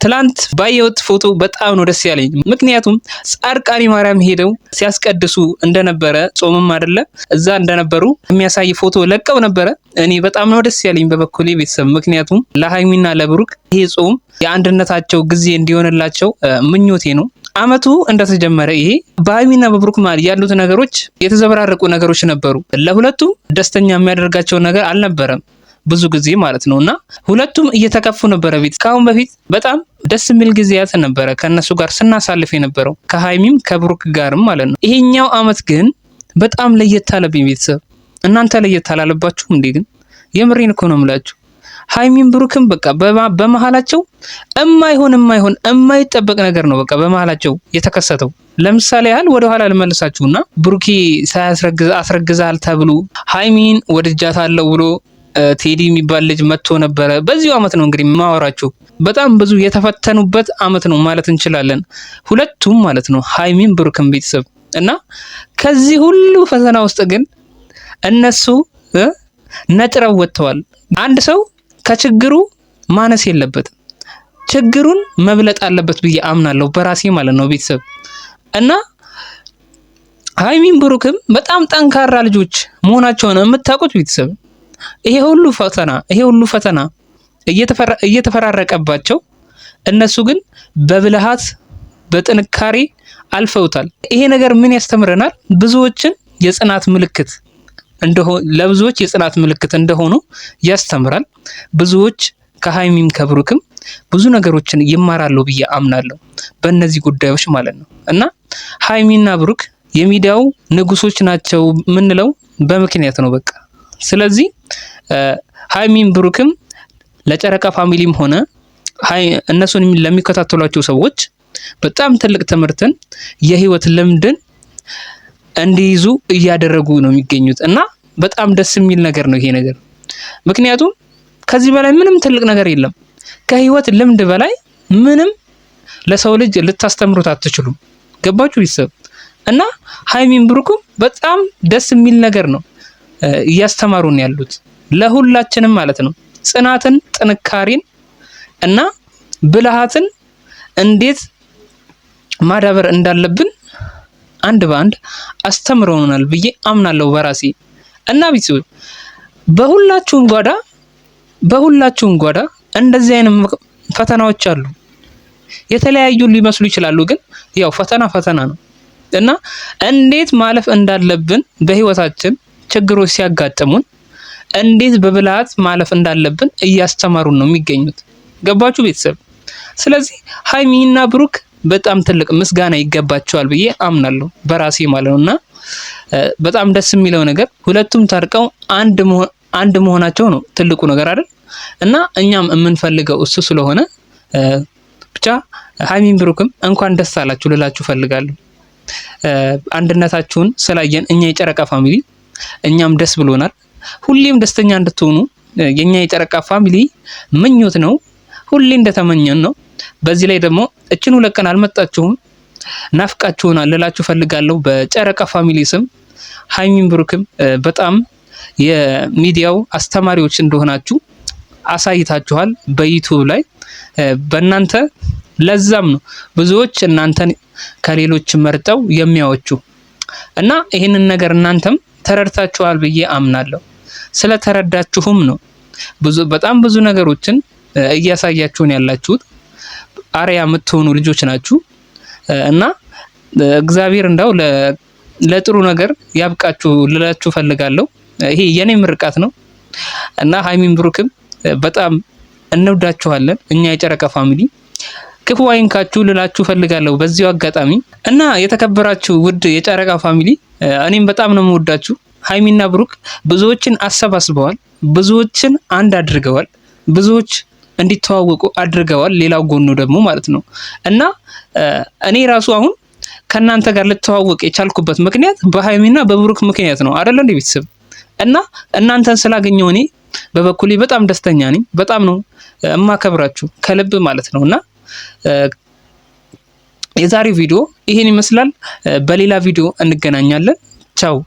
ትላንት ባየሁት ፎቶ በጣም ነው ደስ ያለኝ። ምክንያቱም ጻድቃኔ ማርያም ሄደው ሲያስቀድሱ እንደነበረ ጾምም አይደለ እዛ እንደነበሩ የሚያሳይ ፎቶ ለቀው ነበረ። እኔ በጣም ነው ደስ ያለኝ በበኩሌ ቤተሰብ። ምክንያቱም ለሃይሚና ለብሩክ ይሄ ጾም የአንድነታቸው ጊዜ እንዲሆንላቸው ምኞቴ ነው። አመቱ እንደተጀመረ ይሄ በሃይሚና በብሩክ ማለት ያሉት ነገሮች የተዘበራረቁ ነገሮች ነበሩ። ለሁለቱም ደስተኛ የሚያደርጋቸው ነገር አልነበረም ብዙ ጊዜ ማለት ነውና ሁለቱም እየተከፉ ነበረ። ካሁን በፊት በጣም ደስ የሚል ጊዜያት ነበረ ከነሱ ጋር ስናሳልፍ የነበረው ከሃይሚም ከብሩክ ጋርም ማለት ነው። ይሄኛው አመት ግን በጣም ለየት አለብኝ ቤተሰብ። እናንተ ለየት አላለባችሁም እንዴ? ግን የምሬን እኮ ነው የምላችሁ። ሃይሚም ብሩክም በቃ በመሃላቸው የማይሆን የማይጠበቅ ነገር ነው በቃ በመሃላቸው የተከሰተው። ለምሳሌ ያህል ወደ ኋላ ልመልሳችሁና ብሩኪ ሳያስረግዝ አስረግዛል ተብሎ ሃይሚን ወድጃታለሁ ብሎ ቴዲ የሚባል ልጅ መጥቶ ነበረ። በዚሁ አመት ነው እንግዲህ ማወራችሁ። በጣም ብዙ የተፈተኑበት አመት ነው ማለት እንችላለን ሁለቱም ማለት ነው ሃይሚን ብሩክም ቤተሰብ። እና ከዚህ ሁሉ ፈተና ውስጥ ግን እነሱ ነጥረው ወጥተዋል። አንድ ሰው ከችግሩ ማነስ የለበትም፣ ችግሩን መብለጥ አለበት ብዬ አምናለሁ በራሴ ማለት ነው ቤተሰብ። እና ሃይሚን ብሩክም በጣም ጠንካራ ልጆች መሆናቸውን የምታውቁት ቤተሰብ ይሄ ሁሉ ፈተና እየተፈራረቀባቸው እነሱ ግን በብልሃት በጥንካሬ አልፈውታል። ይሄ ነገር ምን ያስተምረናል? ብዙዎችን የጽናት ምልክት ለብዙዎች የጽናት ምልክት እንደሆኑ ያስተምራል። ብዙዎች ከሃይሚም ከብሩክም ብዙ ነገሮችን ይማራሉ ብዬ አምናለሁ በእነዚህ ጉዳዮች ማለት ነው። እና ሃይሚና ብሩክ የሚዲያው ንጉሶች ናቸው ምንለው በምክንያት ነው በቃ። ስለዚህ ሃይሚን ብሩክም ለጨረቃ ፋሚሊም ሆነ እነሱን ለሚከታተሏቸው ሰዎች በጣም ትልቅ ትምህርትን የህይወት ልምድን እንዲይዙ እያደረጉ ነው የሚገኙት። እና በጣም ደስ የሚል ነገር ነው ይሄ ነገር። ምክንያቱም ከዚህ በላይ ምንም ትልቅ ነገር የለም። ከህይወት ልምድ በላይ ምንም ለሰው ልጅ ልታስተምሩት አትችሉም። ገባችሁ ቤተሰብ? እና ሃይሚን ብሩክም በጣም ደስ የሚል ነገር ነው እያስተማሩን ያሉት ለሁላችንም ማለት ነው። ጽናትን፣ ጥንካሬን እና ብልሃትን እንዴት ማዳበር እንዳለብን አንድ በአንድ አስተምረውናል ብዬ አምናለሁ በራሴ። እና ቤተሰብ በሁላችሁም ጓዳ እንደዚህ አይነት ፈተናዎች አሉ። የተለያዩ ሊመስሉ ይችላሉ፣ ግን ያው ፈተና ነው። እና እንዴት ማለፍ እንዳለብን በህይወታችን ችግሮች ሲያጋጥሙን እንዴት በብልሃት ማለፍ እንዳለብን እያስተማሩን ነው የሚገኙት። ገባችሁ ቤተሰብ? ስለዚህ ሃይሚና ብሩክ በጣም ትልቅ ምስጋና ይገባቸዋል ብዬ አምናለሁ በራሴ ማለት ነውና በጣም ደስ የሚለው ነገር ሁለቱም ታርቀው አንድ መሆናቸው ነው ትልቁ ነገር አይደል? እና እኛም የምንፈልገው እሱ ስለሆነ ብቻ ሃይሚን ብሩክም እንኳን ደስ አላችሁ ልላችሁ ፈልጋለሁ። አንድነታችሁን ስላየን እኛ የጨረቃ ፋሚሊ እኛም ደስ ብሎናል። ሁሌም ደስተኛ እንድትሆኑ የኛ የጨረቃ ፋሚሊ ምኞት ነው፣ ሁሌ እንደተመኘን ነው። በዚህ ላይ ደግሞ እችን ሁለት ቀን አልመጣችሁም ናፍቃችሁናል ልላችሁ ፈልጋለሁ በጨረቃ ፋሚሊ ስም። ሃይሚን ብሩክም በጣም የሚዲያው አስተማሪዎች እንደሆናችሁ አሳይታችኋል በዩቲዩብ ላይ በእናንተ። ለዛም ነው ብዙዎች እናንተን ከሌሎች መርጠው የሚያወቹ። እና ይህንን ነገር እናንተም ተረድታችኋል ብዬ አምናለሁ። ስለተረዳችሁም ነው በጣም ብዙ ነገሮችን እያሳያችሁን ያላችሁት። አሪያ የምትሆኑ ልጆች ናችሁ። እና እግዚአብሔር እንዳው ለጥሩ ነገር ያብቃችሁ ልላችሁ ፈልጋለሁ። ይሄ የኔ ምርቃት ነው። እና ሃይሚን ብሩክም በጣም እንወዳችኋለን እኛ የጨረቃ ፋሚሊ። ክፉ አይንካችሁ ልላችሁ ፈልጋለሁ በዚሁ አጋጣሚ። እና የተከበራችሁ ውድ የጨረቃ ፋሚሊ እኔም በጣም ነው የምወዳችሁ። ሃይሚና ብሩክ ብዙዎችን አሰባስበዋል፣ ብዙዎችን አንድ አድርገዋል፣ ብዙዎች እንዲተዋወቁ አድርገዋል። ሌላው ጎኑ ደግሞ ማለት ነው። እና እኔ ራሱ አሁን ከናንተ ጋር ልተዋወቅ የቻልኩበት ምክንያት በሃይሚና በብሩክ ምክንያት ነው አይደል እንዴ ቤተሰብ? እና እናንተን ስላገኘው እኔ በበኩሌ በጣም ደስተኛ ነኝ። በጣም ነው እማከብራችሁ ከልብ ማለት ነውና የዛሬው ቪዲዮ ይሄን ይመስላል። በሌላ ቪዲዮ እንገናኛለን። ቻው።